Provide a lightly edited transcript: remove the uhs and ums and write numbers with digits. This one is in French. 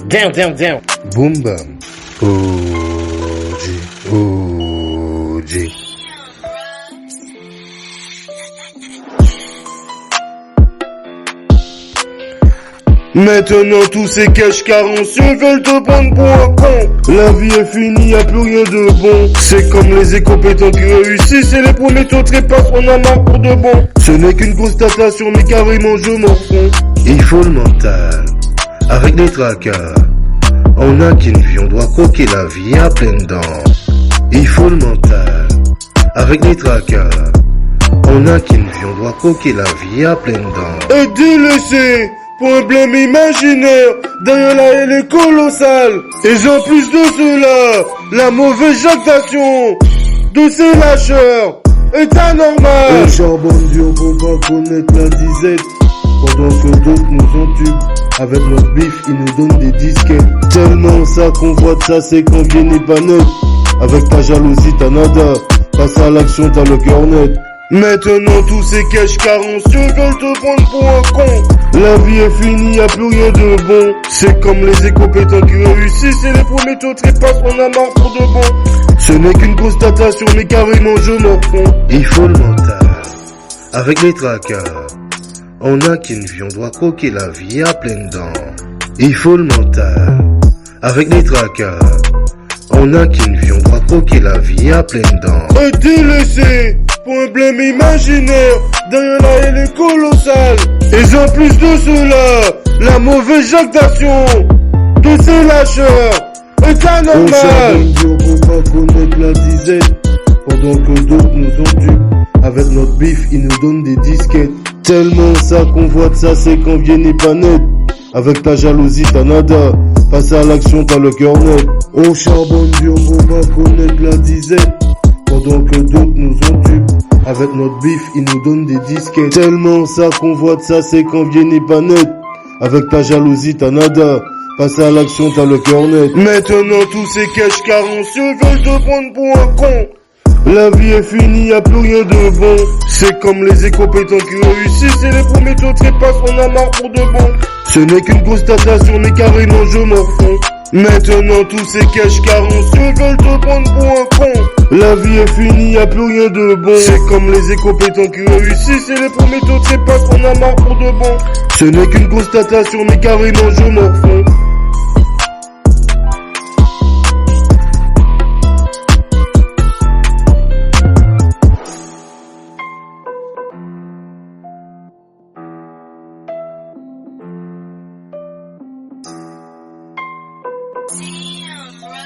Down, down, down. Boom bam. OG, OG. Maintenant tous ces caches carencieux veulent te prendre pour un con. La vie est finie, y'a plus rien de bon. C'est comme les incompétents qui réussissent et les premiers tours trépassent, on a marre pour de bon. Ce n'est qu'une constatation mais carrément je m'en fous. Il faut le mental, avec les tracas. On a qu'une vie, on doit croquer la vie à pleines dents. Il faut le mental, avec les tracas. On a qu'une vie, on doit croquer la vie à pleines dents. Et délaissé problème imaginaire, derrière la haine est colossale. Et en plus de cela, la mauvaise jactation de ces lâcheurs est anormale. On charbonne dur pour pas connaître la disette, pendant que d'autres nous ont tubes. Avec notre bif, ils nous donnent des disquettes. Tellement ça convoite, ça c'est quand vient n'est pas net. Avec ta jalousie, t'as nada. Passe à l'action, t'as le cœur net. Maintenant tous ces caches carencieux veulent te prendre pour un con. La vie est finie, y'a plus rien de bon. C'est comme les incompétents qui réussissent et les premiers tours trépassent, on a marre pour de bon. Ce n'est qu'une constatation mais carrément je m'en fous. Il faut le mental, avec les tracas. On a qu'une vie, on doit croquer la vie à pleines dents. Il faut le mental, avec les tracas. On a qu'une vie, on doit croquer la vie à pleines dents. Et délaissé problème imaginaire, derrière la haine est colossale. Et en plus de cela, la mauvaise jactation de ces lâcheurs est anormale. On charbonne dur pour pas connaître la disette, pendant que d'autres nous ont tués. Avec notre bif, ils nous donnent des disquettes. Tellement ça convoite, ça c'est quand vient n'est pas net. Avec ta jalousie, t'as nada. Passe à l'action, t'as le cœur net. On charbonne dur pour pas connaître la disette, pendant que d'autres nous ont tués. Avec notre bif, ils nous donnent des disquettes. Tellement ça convoite, ça c'est quand vient n'est pas net. Avec ta jalousie, t'as nada. Passe à l'action, t'as le cœur net. Maintenant tous ces caches carencieux veulent te prendre pour un con. La vie est finie, y'a plus rien de bon. C'est comme les incompétents qui réussissent et les premiers tours trépassent, on a marre pour de bon. Ce n'est qu'une constatation mais carrément je m'en fous. Maintenant tous ces caches carencieux veulent te prendre pour un con. La vie est finie, y'a plus rien de bon. C'est comme les incompétents qui réussissent et les premiers tours trépassent, on a marre pour de bon. Ce n'est qu'une constatation mais carrément je m'en fous. Damn, bro.